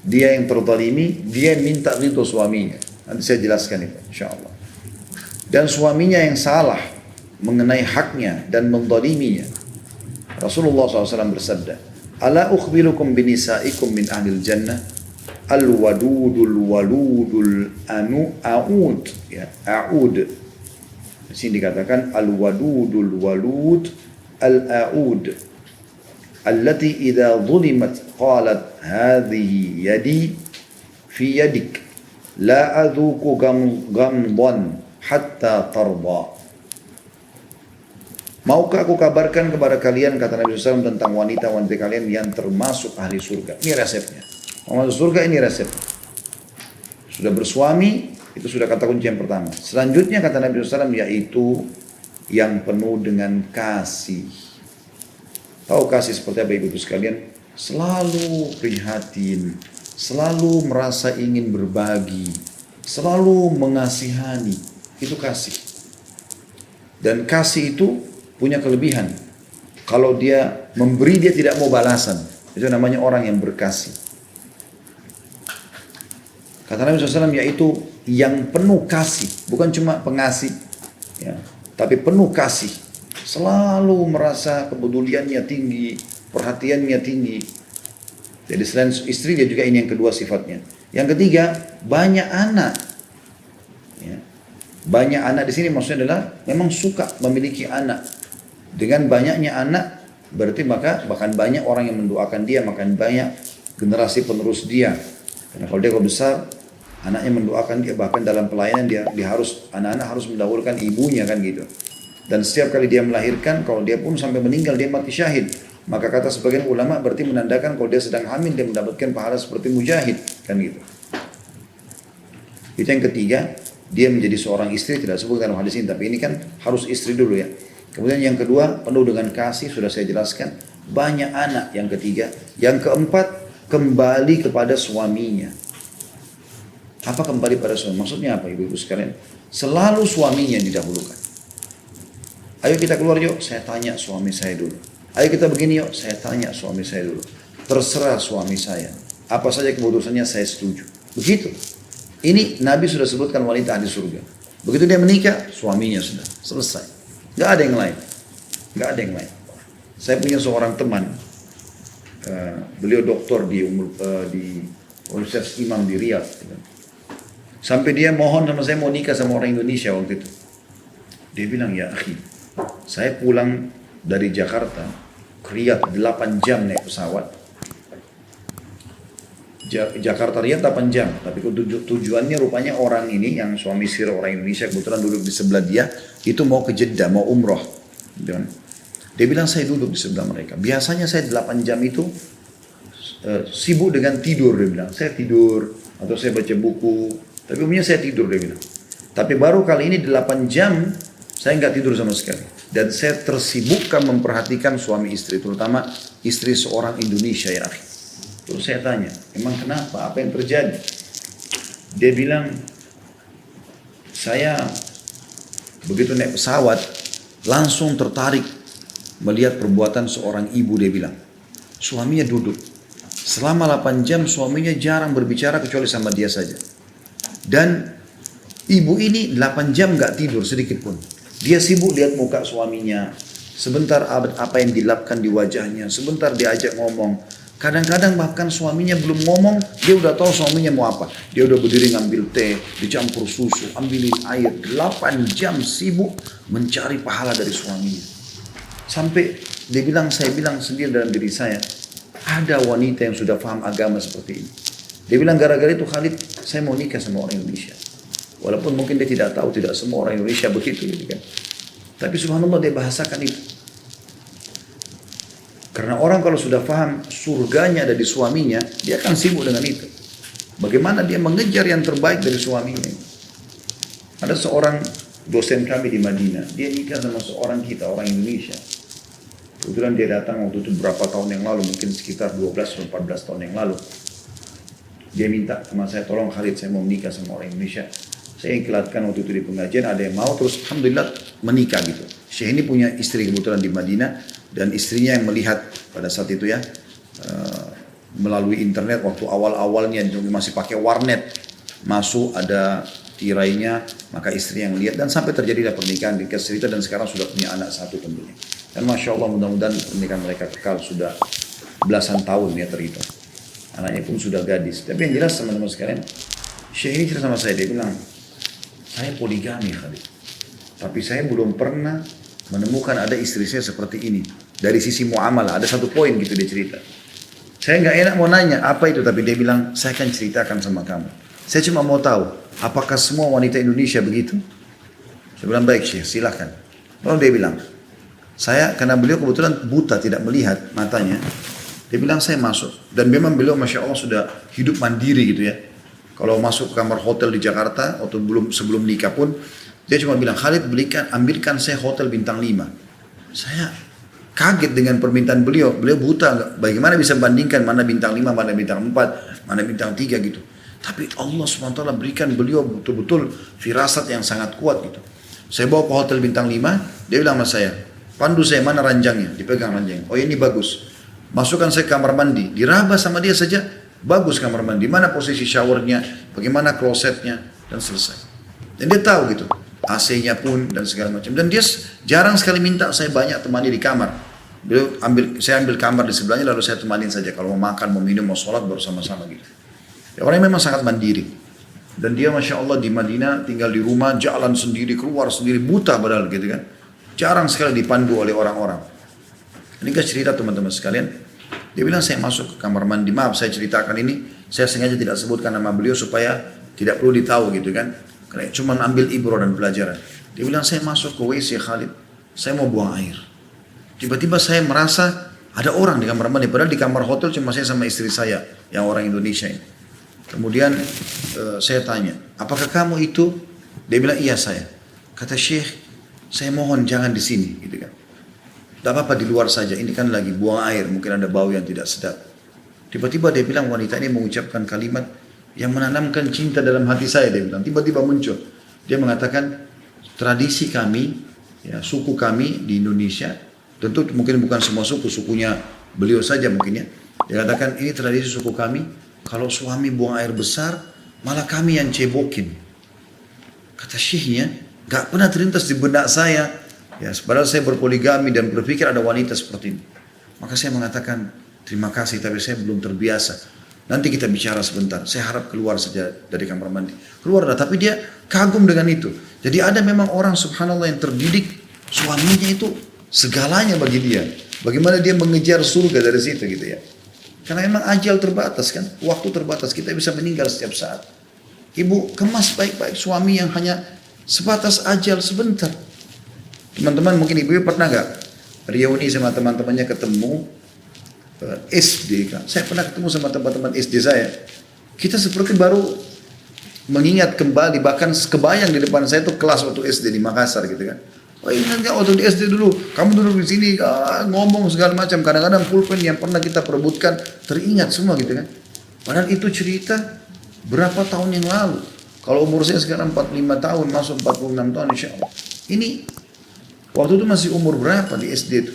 Dia yang terzalimi, dia minta ridho suaminya. Nanti saya jelaskan itu, insya Allah. Dan suaminya yang salah mengenai haknya dan menzaliminya. Rasulullah SAW bersabda, "Ala ukhbirukum binisaikum min ahlil jannah, al-wadudul waludul a'ud." Ya, a'ud. Di sini dikatakan al-wadudul walud al-a'ud. Allati idza zulimat qalat hadhihi yadi fi yadik la adhuku gamdan hatta tarda. Maukah aku kabarkan kepada kalian, kata Nabi SAW, tentang wanita-wanita kalian yang termasuk ahli surga. Ini resepnya. Masuk surga, ini resep. Sudah bersuami, itu sudah kata kunci yang pertama. Selanjutnya kata Nabi SAW, yaitu yang penuh dengan kasih. Tahu kasih seperti apa ibu-ibu sekalian? Selalu prihatin, selalu merasa ingin berbagi, selalu mengasihani. Itu kasih. Dan kasih itu punya kelebihan. Kalau dia memberi, dia tidak mau balasan. Itu namanya orang yang berkasih. Kata Nabi SAW, yaitu yang penuh kasih, bukan cuma pengasih, ya, tapi penuh kasih. Selalu merasa kepeduliannya tinggi, perhatiannya tinggi. Jadi selain istri, dia juga ini yang kedua sifatnya. Yang ketiga, banyak anak. Ya. Banyak anak di sini maksudnya adalah memang suka memiliki anak. Dengan banyaknya anak, berarti maka bahkan banyak orang yang mendoakan dia, makan banyak generasi penerus dia. Karena kalau dia besar, anaknya mendoakan dia, bahkan dalam pelayanan dia harus, anak-anak harus mendahulukan ibunya kan gitu. Dan setiap kali dia melahirkan, kalau dia pun sampai meninggal dia mati syahid. Maka kata sebagian ulama berarti menandakan kalau dia sedang hamil dia mendapatkan pahala seperti mujahid kan gitu. Itu yang ketiga, dia menjadi seorang istri, tidak sebut dalam hadis ini, tapi ini kan harus istri dulu ya. Kemudian yang kedua, penuh dengan kasih, sudah saya jelaskan. Banyak anak yang ketiga. Yang keempat, kembali kepada suaminya. Apa kembali pada suami? Maksudnya apa ibu-ibu sekalian? Selalu suaminya yang didahulukan. Ayo kita keluar yuk, saya tanya suami saya dulu. Ayo kita begini yuk, saya tanya suami saya dulu. Terserah suami saya. Apa saja keputusannya saya setuju. Begitu. Ini Nabi sudah sebutkan wanita ahli surga. Begitu dia menikah, suaminya sudah selesai. Gak ada yang lain. Gak ada yang lain. Saya punya seorang teman. Beliau doktor di Universitas Imam di Riyadh. Sampai dia mohon sama saya mau nikah sama orang Indonesia waktu itu. Dia bilang, ya akhi, saya pulang dari Jakarta ke Riyadh 8 jam naik pesawat. Jakarta Riyadh 8 jam, tapi tujuannya rupanya orang ini yang suami istri orang Indonesia kebetulan duduk di sebelah dia, itu mau ke Jeddah, mau umroh. Dia bilang saya duduk di sebelah mereka. Biasanya saya 8 jam itu sibuk dengan tidur, dia bilang. Saya tidur atau saya baca buku, tapi umumnya saya tidur, dia bilang. Tapi baru kali ini 8 jam saya nggak tidur sama sekali. Dan saya tersibukkan memperhatikan suami istri, terutama istri seorang Indonesia ya akhi. Terus saya tanya, emang kenapa? Apa yang terjadi? Dia bilang, saya begitu naik pesawat, langsung tertarik melihat perbuatan seorang ibu, dia bilang. Suaminya duduk. Selama 8 jam suaminya jarang berbicara kecuali sama dia saja. Dan ibu ini 8 jam gak tidur sedikit pun. Dia sibuk lihat muka suaminya. Sebentar apa yang dilapkan di wajahnya. Sebentar diajak ngomong. Kadang-kadang bahkan suaminya belum ngomong, dia udah tahu suaminya mau apa. Dia udah berdiri ngambil teh, dicampur susu, ambilin air. 8 jam sibuk mencari pahala dari suaminya. Sampai dia bilang, saya bilang sendiri dalam diri saya, ada wanita yang sudah paham agama seperti ini. Dia bilang gara-gara itu Khalid, saya mau nikah sama orang Indonesia. Walaupun mungkin dia tidak tahu, tidak semua orang Indonesia begitu gitu kan. Tapi subhanallah dia bahasakan itu. Karena orang kalau sudah paham surganya ada di suaminya, dia akan sibuk dengan itu. Bagaimana dia mengejar yang terbaik dari suaminya. Ada seorang dosen kami di Madinah, dia nikah sama seorang kita, orang Indonesia. Kebetulan dia datang waktu itu berapa tahun yang lalu, mungkin sekitar 12-14 tahun yang lalu. Dia minta sama saya, tolong Khalid, saya mau menikah sama orang Indonesia. Saya ikhlaskan waktu itu di pengajian, ada yang mau, terus alhamdulillah menikah gitu. Syekh ini punya istri kebetulan di Madinah, dan istrinya yang melihat pada saat itu ya, melalui internet waktu awal-awalnya masih pakai warnet, masuk ada tirainya, maka istri yang lihat, dan sampai terjadilah pernikahan di cerita, dan sekarang sudah punya anak satu tentunya. Dan Masya Allah mudah-mudahan pernikahan mereka kekal sudah belasan tahun ya terhitung. Anaknya pun sudah gadis. Tapi yang jelas teman-teman sekalian, Syekh ini cerita sama saya, dia bilang, saya poligami Khalid, tapi saya belum pernah menemukan ada istri saya seperti ini. Dari sisi muamalah, ada satu poin gitu dia cerita. Saya nggak enak mau nanya apa itu, tapi dia bilang, saya akan ceritakan sama kamu. Saya cuma mau tahu, apakah semua wanita Indonesia begitu? Saya bilang, baik Syekh, silakan. Lalu dia bilang, saya, karena beliau kebetulan buta, tidak melihat matanya. Dia bilang, saya masuk. Dan memang beliau Masya Allah sudah hidup mandiri gitu ya. Kalau masuk ke kamar hotel di Jakarta atau sebelum nikah pun, dia cuma bilang, Khalid ambilkan saya hotel bintang 5. Saya kaget dengan permintaan beliau. Beliau buta, bagaimana bisa bandingkan mana bintang 5, mana bintang 4, mana bintang 3 gitu. Tapi Allah SWT berikan beliau betul-betul firasat yang sangat kuat gitu. Saya bawa ke hotel bintang 5, dia bilang sama saya, pandu saya mana ranjangnya, dipegang ranjangnya. Oh ini bagus. Masukkan saya ke kamar mandi, diraba sama dia saja, bagus kamar mandi, mana posisi showernya, bagaimana klosetnya, dan selesai. Dan dia tahu gitu, AC-nya pun dan segala macam. Dan dia jarang sekali minta saya banyak temani di kamar. Saya ambil kamar di sebelahnya lalu saya temanin saja. Kalau mau makan, mau minum, mau sholat baru sama-sama gitu. Ya, orangnya memang sangat mandiri. Dan dia Masya Allah di Madinah tinggal di rumah, jalan sendiri, keluar sendiri, buta padahal gitu kan. Jarang sekali dipandu oleh orang-orang. Ini kan cerita teman-teman sekalian. Dia bilang saya masuk ke kamar mandi. Maaf saya ceritakan ini. Saya sengaja tidak sebutkan nama beliau supaya tidak perlu ditahu gitu kan. Karena cuma ambil ibrah dan pelajaran. Dia bilang saya masuk ke WC Khalid. Saya mau buang air. Tiba-tiba saya merasa ada orang di kamar mandi. Padahal di kamar hotel cuma saya sama istri saya. Yang orang Indonesia ini. Kemudian saya tanya. Apakah kamu itu? Dia bilang iya saya. Kata Syekh. Saya mohon jangan di sini gitu kan. Tidak apa-apa di luar saja, ini kan lagi buang air, mungkin ada bau yang tidak sedap. Tiba-tiba dia bilang wanita ini mengucapkan kalimat yang menanamkan cinta dalam hati saya, dia bilang. Tiba-tiba muncul. Dia mengatakan, tradisi kami, ya, suku kami di Indonesia, tentu mungkin bukan semua suku, sukunya beliau saja mungkin ya. Dia katakan, ini tradisi suku kami, kalau suami buang air besar, malah kami yang cebokin. Kata syekhnya, gak pernah terlintas di benak saya. Ya, padahal saya berpoligami dan berpikir ada wanita seperti ini. Maka saya mengatakan, terima kasih tapi saya belum terbiasa. Nanti kita bicara sebentar. Saya harap keluar saja dari kamar mandi. Keluar dah, tapi dia kagum dengan itu. Jadi ada memang orang subhanallah yang terdidik, suaminya itu segalanya bagi dia. Bagaimana dia mengejar surga dari situ gitu ya. Karena memang ajal terbatas kan, waktu terbatas, kita bisa meninggal setiap saat. Ibu kemas baik-baik suami yang hanya sebatas ajal sebentar. Teman-teman mungkin ibu pernah gak reuni sama teman-temannya ketemu SD kan? Saya pernah ketemu sama teman-teman SD saya. Kita seperti baru mengingat kembali, bahkan kebayang di depan saya itu kelas waktu SD di Makassar gitu kan. Oh ingat gak waktu di SD dulu, kamu duduk di sini ngomong segala macam. Kadang-kadang pulpen yang pernah kita perebutkan teringat semua gitu kan. Padahal itu cerita berapa tahun yang lalu. Kalau umur saya sekarang 45 tahun, masuk 46 tahun insya Allah. Ini waktu itu masih umur berapa di SD itu?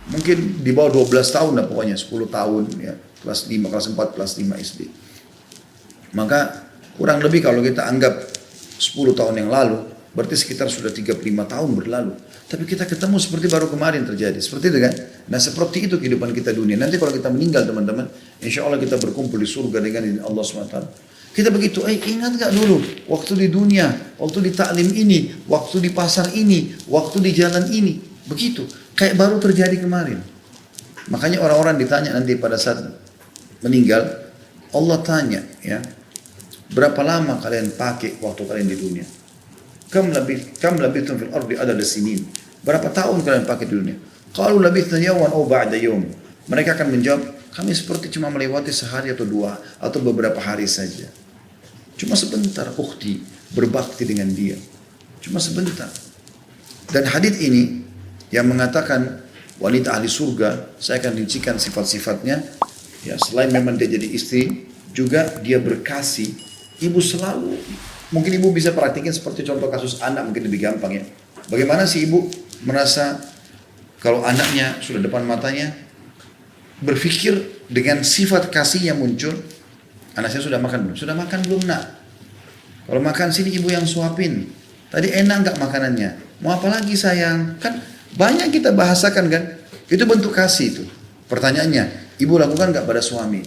Mungkin di bawah 12 tahun lah pokoknya, 10 tahun ya, kelas 5, kelas 4, kelas 5 SD. Maka kurang lebih kalau kita anggap 10 tahun yang lalu, berarti sekitar sudah 35 tahun berlalu. Tapi kita ketemu seperti baru kemarin terjadi, seperti itu kan? Nah seperti itu kehidupan kita dunia. Nanti kalau kita meninggal teman-teman, insya Allah kita berkumpul di surga dengan Allah SWT. Kita begitu, ingat gak dulu waktu di dunia, waktu di taklim ini, waktu di pasar ini, waktu di jalan ini, begitu, kayak baru terjadi kemarin. Makanya orang-orang ditanya nanti pada saat meninggal, Allah tanya ya, berapa lama kalian pakai waktu kalian di dunia? Kam labithtum fil ardi adada sinin. Berapa tahun kalian pakai di dunia? Qalu labithna yawman aw ba'da yawm. Mereka akan menjawab, kami seperti cuma melewati sehari atau dua atau beberapa hari saja. Cuma sebentar ukhti berbakti dengan dia. Cuma sebentar. Dan hadits ini yang mengatakan wanita ahli surga, saya akan rincikan sifat-sifatnya. Ya, selain memang dia jadi istri, juga dia berkasih. Ibu selalu, mungkin ibu bisa praktikin seperti contoh kasus anak, mungkin lebih gampang ya. Bagaimana sih ibu merasa kalau anaknya sudah depan matanya, berpikir dengan sifat kasih yang muncul. Anak saya sudah makan belum? Sudah makan belum nak? Kalau makan sini ibu yang suapin. Tadi enak gak makanannya? Mau apa lagi sayang? Kan banyak kita bahasakan kan? Itu bentuk kasih itu. Pertanyaannya, ibu lakukan gak pada suami?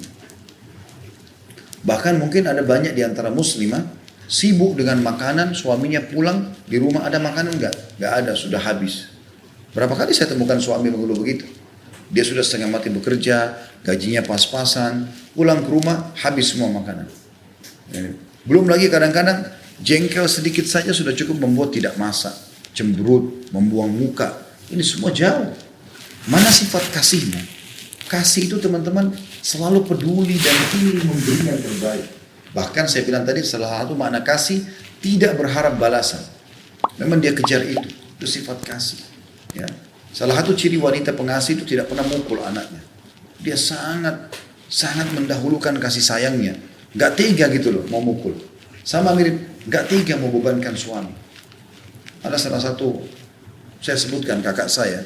Bahkan mungkin ada banyak di antara muslimah sibuk dengan makanan, suaminya pulang di rumah ada makanan gak? Gak ada, sudah habis. Berapa kali saya temukan suami mengeluh begitu? Dia sudah setengah mati bekerja, gajinya pas-pasan, pulang ke rumah habis semua makanan. Belum lagi kadang-kadang jengkel sedikit saja sudah cukup membuat tidak masak, cemberut, membuang muka. Ini semua jauh. Mana sifat kasihmu? Kasih itu teman-teman selalu peduli dan ingin memberi yang terbaik. Bahkan saya bilang tadi salah satu makna kasih tidak berharap balasan. Memang dia kejar itu sifat kasih. Ya. Salah satu ciri wanita pengasih itu tidak pernah mukul anaknya. Dia sangat mendahulukan kasih sayangnya. Gak tega gitu loh mau mukul. Sama mirip, gak tega mau bebankan suami. Ada salah satu, saya sebutkan kakak saya,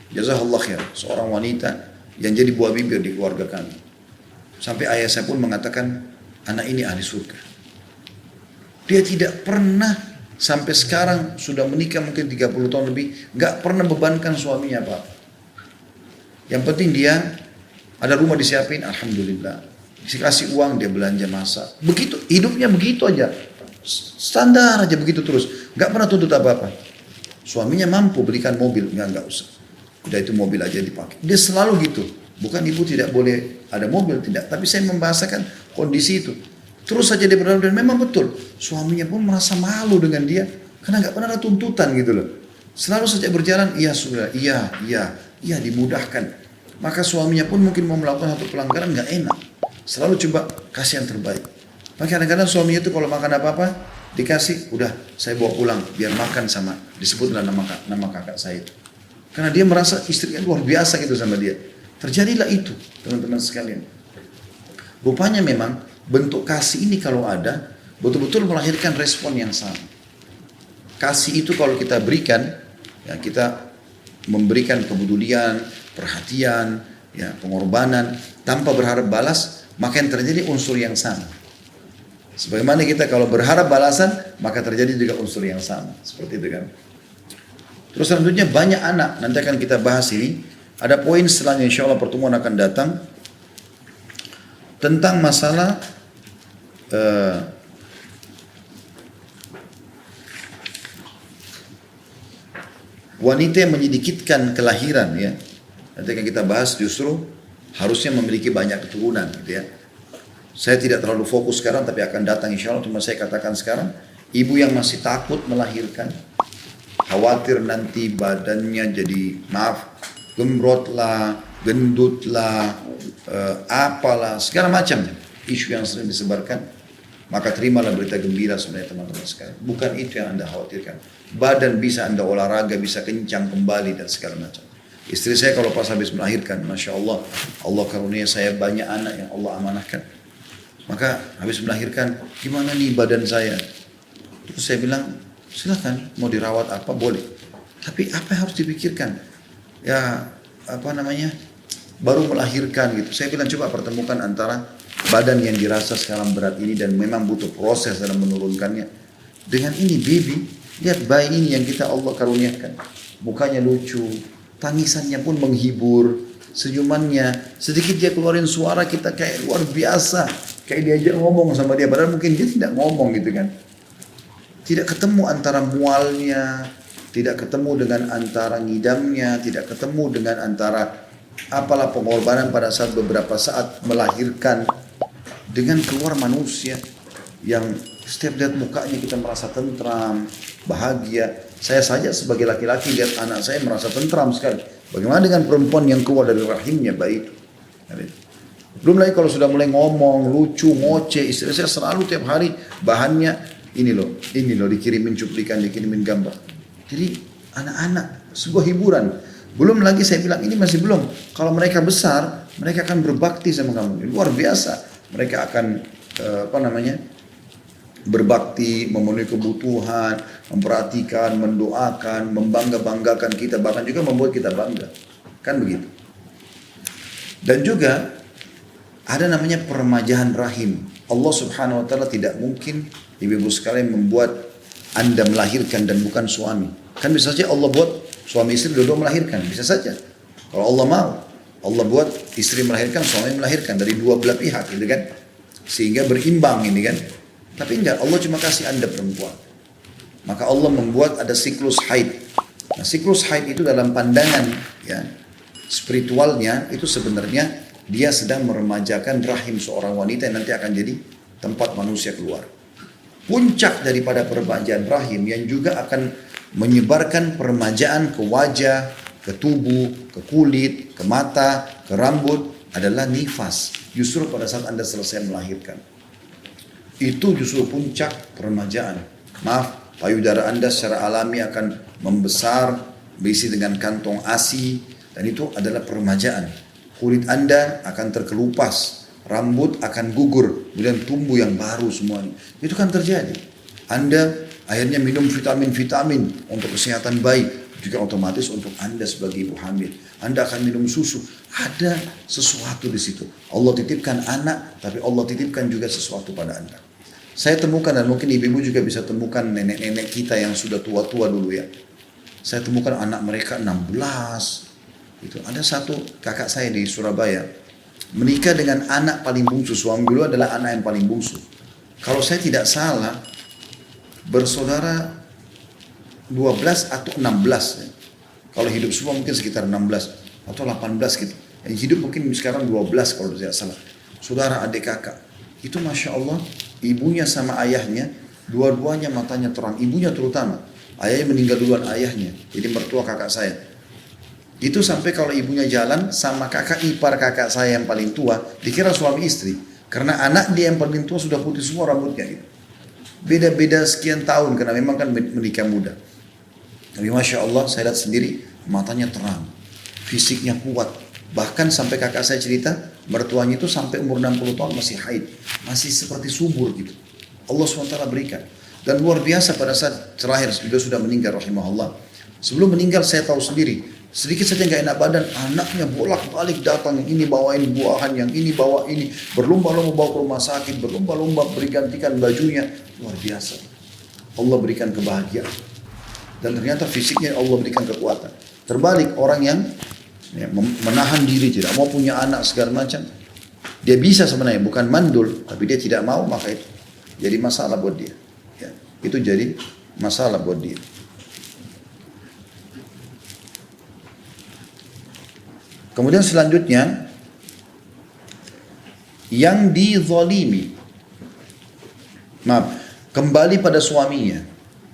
jazakallah khair, seorang wanita yang jadi buah bibir di keluarga kami. Sampai ayah saya pun mengatakan, anak ini ahli surga. Dia tidak pernah sampai sekarang sudah menikah mungkin 30 tahun lebih, gak pernah bebankan suaminya apa. Yang penting dia ada rumah disiapin, alhamdulillah. Dikasih uang dia belanja masak. Begitu hidupnya begitu aja. Standar aja begitu terus. Gak pernah tuntut apa-apa. Suaminya mampu belikan mobil, enggak usah. Udah itu mobil aja dipakai. Dia selalu gitu. Bukan ibu tidak boleh ada mobil, tidak. Tapi saya membahasakan kondisi itu. Terus saja dia berlalu dan memang betul. Suaminya pun merasa malu dengan dia. Karena gak pernah ada tuntutan gitu loh. Selalu saja berjalan, iya sudah, iya dimudahkan. Maka suaminya pun mungkin mau melakukan satu pelanggaran gak enak. Selalu coba kasih yang terbaik. Maka kadang-kadang suaminya itu kalau makan apa-apa dikasih, udah saya bawa pulang biar makan sama, disebutlah nama kakak saya itu. Karena dia merasa istrinya luar biasa gitu sama dia. Terjadilah itu teman-teman sekalian. Rupanya memang bentuk kasih ini kalau ada betul-betul melahirkan respon yang sama. Kasih itu kalau kita berikan, ya kita memberikan kepedulian, perhatian, ya pengorbanan tanpa berharap balas, maka yang terjadi unsur yang sama. Sebagaimana kita kalau berharap balasan, maka terjadi juga unsur yang sama. Seperti itu kan. Terus selanjutnya banyak anak, nanti akan kita bahas ini. Ada poin setelahnya insya Allah pertemuan akan datang. Tentang masalah wanita yang menyedikitkan kelahiran ya. Nanti akan kita bahas justru harusnya memiliki banyak keturunan gitu ya. Saya tidak terlalu fokus sekarang tapi akan datang insya Allah. Cuma saya katakan sekarang, ibu yang masih takut melahirkan, khawatir nanti badannya jadi gemrot lah, gendut lah, apalah, segala macam isu yang sering disebarkan. Maka terimalah berita gembira sebenarnya teman-teman sekalian. Bukan itu yang Anda khawatirkan. Badan bisa Anda olahraga, bisa kencang kembali dan segala macam. Istri saya kalau pas habis melahirkan, Masya Allah, Allah karunia saya banyak anak yang Allah amanahkan. Maka habis melahirkan, gimana nih badan saya? Terus saya bilang, silakan mau dirawat apa boleh. Tapi apa yang harus dipikirkan? Ya baru melahirkan gitu. Saya bilang coba pertemukan antara badan yang dirasa sekarang berat ini dan memang butuh proses dalam menurunkannya. Dengan ini baby, lihat bayi ini yang kita Allah karuniakan. Mukanya lucu, tangisannya pun menghibur, senyumannya, sedikit dia keluarin suara kita kayak luar biasa. Kayak diajak ngomong sama dia, padahal mungkin dia tidak ngomong gitu kan. Tidak ketemu antara mualnya, tidak ketemu dengan antara ngidamnya, tidak ketemu dengan antara apalah pengorbanan pada saat beberapa saat melahirkan dengan keluar manusia yang setiap lihat mukanya kita merasa tentram, bahagia. Saya saja sebagai laki-laki lihat anak saya merasa tentram sekali. Bagaimana dengan perempuan yang keluar dari rahimnya bayi itu? Belum lagi kalau sudah mulai ngomong, lucu, ngoceh, istri saya selalu tiap hari bahannya ini loh dikirimin cuplikan, dikirimin gambar. Jadi anak-anak sebuah hiburan. Belum lagi saya bilang ini masih belum. Kalau mereka besar, mereka akan berbakti sama kamu. Luar biasa. Mereka akan berbakti, memenuhi kebutuhan, memperhatikan, mendoakan, membangga-banggakan kita, bahkan juga membuat kita bangga. Kan begitu. Dan juga ada namanya peremajahan rahim. Allah Subhanahu wa taala tidak mungkin ibu-ibu sekalian membuat Anda melahirkan dan bukan suami. Kan bisa saja Allah buat suami istri dua-dua melahirkan, bisa saja. Kalau Allah mau, Allah buat istri melahirkan, suami melahirkan dari dua belah pihak gitu kan. Sehingga berimbang ini kan. Tapi enggak, Allah cuma kasih Anda perempuan. Maka Allah membuat ada siklus haid. Nah, siklus haid itu dalam pandangan ya spiritualnya itu sebenarnya dia sedang meremajakan rahim seorang wanita yang nanti akan jadi tempat manusia keluar. Puncak daripada peremajaan rahim yang juga akan menyebarkan peremajaan ke wajah, ke tubuh, ke kulit, ke mata, ke rambut adalah nifas. Justru pada saat Anda selesai melahirkan. Itu justru puncak peremajaan. Maaf, payudara Anda secara alami akan membesar, berisi dengan kantong ASI, dan itu adalah peremajaan. Kulit Anda akan terkelupas, rambut akan gugur, kemudian tumbuh yang baru semuanya. Itu kan terjadi. Anda akhirnya minum vitamin-vitamin untuk kesehatan bayi, juga otomatis untuk Anda sebagai ibu hamil. Anda akan minum susu. Ada sesuatu di situ. Allah titipkan anak, tapi Allah titipkan juga sesuatu pada Anda. Saya temukan, dan mungkin ibu-ibu juga bisa temukan nenek-nenek kita yang sudah tua-tua dulu ya. Saya temukan anak mereka 16. Itu ada satu kakak saya di Surabaya menikah dengan anak paling bungsu. Suami dulu adalah anak yang paling bungsu. Kalau saya tidak salah, bersaudara 12 atau 16 ya. Kalau hidup semua mungkin sekitar 16 atau 18 gitu. Yang hidup mungkin sekarang 12 kalau tidak salah. Saudara adik kakak. Itu Masya Allah, ibunya sama ayahnya, dua-duanya matanya terang. Ibunya terutama. Ayahnya meninggal duluan ayahnya. Jadi mertua kakak saya. Itu sampai kalau ibunya jalan sama kakak ipar kakak saya yang paling tua, dikira suami istri. Karena anak dia yang paling tua sudah putih semua rambutnya gitu. Beda-beda sekian tahun karena memang kan menikah muda. Tapi Masya Allah saya lihat sendiri matanya terang. Fisiknya kuat. Bahkan sampai kakak saya cerita, mertuanya itu sampai umur 60 tahun masih haid. Masih seperti subur gitu. Allah SWT berikan. Dan luar biasa pada saat terakhir, beliau sudah meninggal rahimahullah. Sebelum meninggal saya tahu sendiri, sedikit saja nggak enak badan, anaknya bolak-balik datang, yang ini bawain buahan, yang ini bawa ini, berlomba-lomba bawa ke rumah sakit, berlomba-lomba bergantikan bajunya, luar biasa. Allah berikan kebahagiaan. Dan ternyata fisiknya Allah berikan kekuatan. Terbalik orang yang menahan diri, tidak mau punya anak segala macam. Dia bisa sebenarnya, bukan mandul, tapi dia tidak mau, maka itu jadi masalah buat dia. Ya, itu jadi masalah buat dia. Kemudian selanjutnya, yang dizalimi, kembali pada suaminya,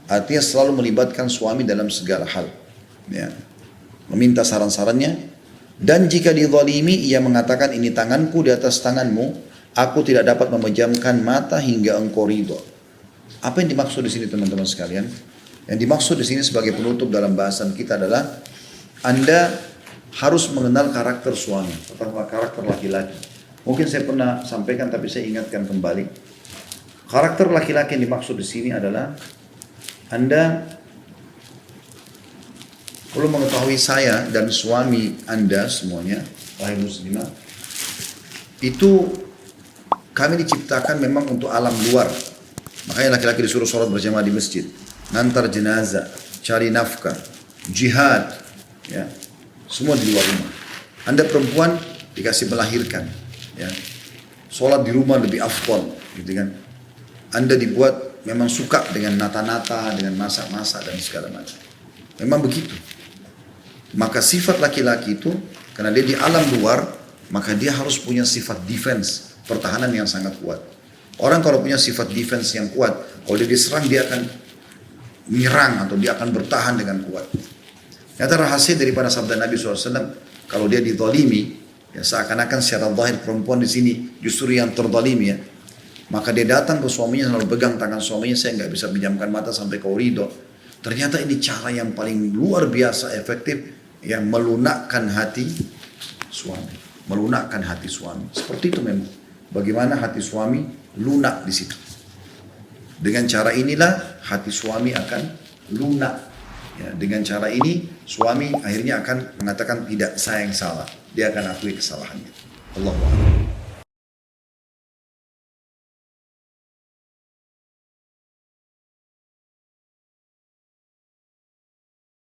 artinya selalu melibatkan suami dalam segala hal. Ya. Meminta saran-sarannya, dan jika dizalimi ia mengatakan ini tanganku di atas tanganmu, aku tidak dapat memejamkan mata hingga engkau ridho. Apa yang dimaksud di sini teman-teman sekalian? Yang dimaksud di sini sebagai penutup dalam bahasan kita adalah Anda harus mengenal karakter suami atau karakter laki-laki. Mungkin saya pernah sampaikan tapi saya ingatkan kembali. Karakter laki-laki yang dimaksud di sini adalah Anda perlu mengetahui saya dan suami Anda semuanya, wahai muslimah, itu kami diciptakan memang untuk alam luar. Makanya laki-laki disuruh sholat berjamaah di masjid, ngantar jenazah, cari nafkah, jihad, ya, semua di luar rumah. Anda perempuan dikasih melahirkan, ya, sholat di rumah lebih afdal, gitu kan? Anda dibuat memang suka dengan nata-nata, dengan masak-masak dan segala macam. Memang begitu. Maka sifat laki-laki itu, karena dia di alam luar, maka dia harus punya sifat defense, pertahanan yang sangat kuat. Orang kalau punya sifat defense yang kuat, kalau dia diserang dia akan menyerang atau dia akan bertahan dengan kuat. Nyata rahasia daripada sabda Nabi SAW, kalau dia dizalimi, ya seakan-akan secara zahir perempuan di sini justru yang terzalimi ya. Maka dia datang ke suaminya lalu pegang tangan suaminya, saya nggak bisa menjamkan mata sampai kau ridho. Ternyata ini cara yang paling luar biasa efektif yang melunakkan hati suami, melunakkan hati suami. Seperti itu memang. Bagaimana hati suami lunak di situ. Dengan cara inilah hati suami akan lunak. Ya, dengan cara ini suami akhirnya akan mengatakan tidak, saya yang salah. Dia akan akui kesalahannya. Allahu a'lam.